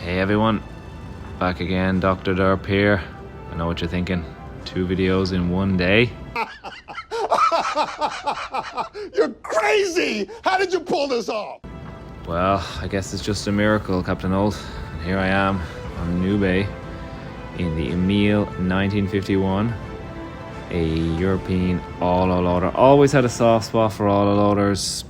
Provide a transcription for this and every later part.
Hey everyone, back again, Dr. Derp here. I know what you're thinking, 2 videos in one day. You're crazy! How did you pull this off? Well, I guess it's just a miracle, Captain Old. And here I am on New Bay in the EMIL 1951, a European autoloader. Always had a soft spot for autoloaders.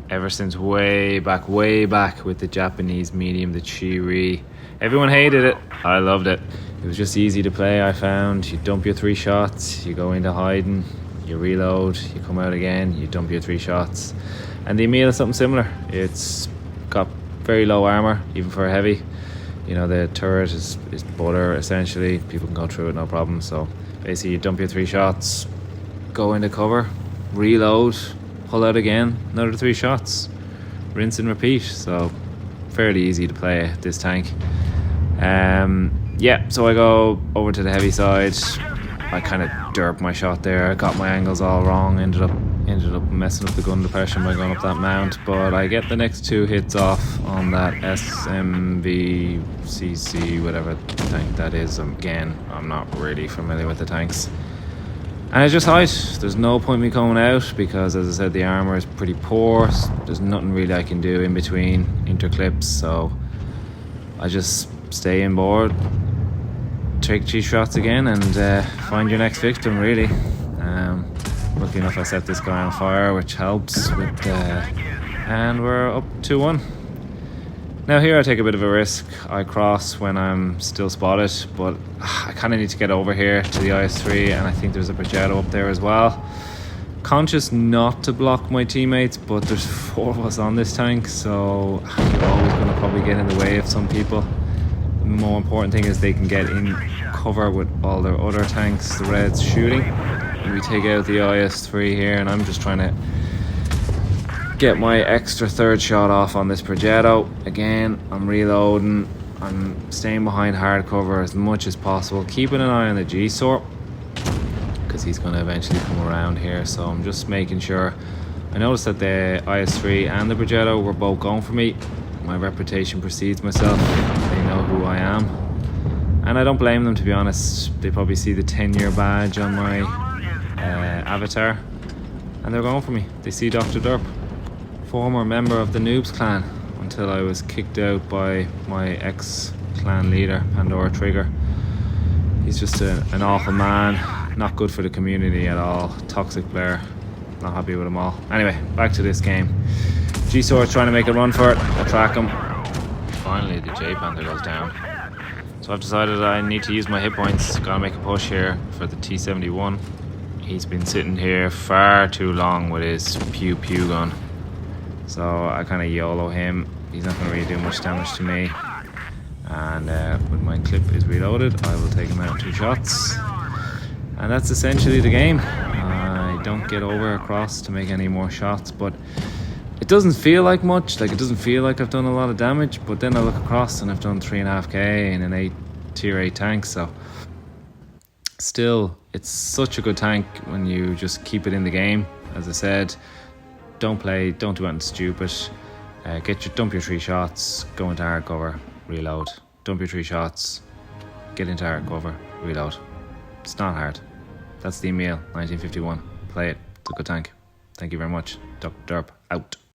Ever since way back with the Japanese medium, the Chiri. Everyone hated it. I loved it. It was just easy to play, I found. You dump your 3 shots, you go into hiding, you reload, you come out again, you dump your 3 shots. And the EMIL is something similar. It's got very low armor, even for a heavy. You know, the turret is butter, essentially. People can go through it, no problem. So basically you dump your 3 shots, go into cover, reload, pull out again, another 3 shots, rinse and repeat. So fairly easy to play this tank. Yeah, so I go over to the heavy side. I kind of derp my shot there, got my angles all wrong, ended up messing up the gun depression by going up that mount, but I get the next 2 hits off on that SMVCC, whatever tank that is. Again, I'm not really familiar with the tanks. And I just hide. There's no point me coming out because, as I said, the armor is pretty poor. There's nothing really I can do in between interclips, so I just stay inboard, take 3 shots again, and find your next victim, really. Lucky enough I set this guy on fire, which helps with and we're up 2-1. Now here I take a bit of a risk. I cross when I'm still spotted, but I kind of need to get over here to the IS-3, and I think there's a Progetto up there as well. Conscious not to block my teammates, but there's 4 of us on this tank, so you're always going to probably get in the way of some people. The more important thing is they can get in cover with all their other tanks, the Reds, shooting. And we take out the IS-3 here, and I'm just trying to get my extra 3rd shot off on this Progetto. Again, I'm reloading. I'm staying behind hard cover as much as possible, keeping an eye on the G-Sort because he's going to eventually come around here. So I'm just making sure. I noticed that the IS-3 and the Progetto were both going for me. My reputation precedes myself. They know who I am, and I don't blame them, to be honest. They probably see the 10-year badge on my avatar, and they're going for me. They see Dr. Derp, former member of the Noobs clan, until I was kicked out by my ex-clan leader, Pandora Trigger. He's just an awful man, not good for the community at all, toxic player, not happy with him all. Anyway, back to this game. G-Sword's trying to make a run for it, I track him. Finally the J-Panther goes down. So I've decided I need to use my hit points, gotta make a push here for the T-71. He's been sitting here far too long with his pew-pew gun. So I kind of YOLO him. He's not going to really do much damage to me. And when my clip is reloaded, I will take him out in 2 shots. And that's essentially the game. I don't get over across to make any more shots, but it doesn't feel like much. Like, it doesn't feel like I've done a lot of damage, but then I look across and I've done 3.5k in an tier 8 tank, so still, it's such a good tank when you just keep it in the game. As I said, don't do anything stupid. Dump your 3 shots, go into hard cover, reload. Dump your 3 shots, get into hard cover, reload. It's not hard. That's the EMIL 1951. Play it. It's a good tank. Thank you very much. Dr. Derp out.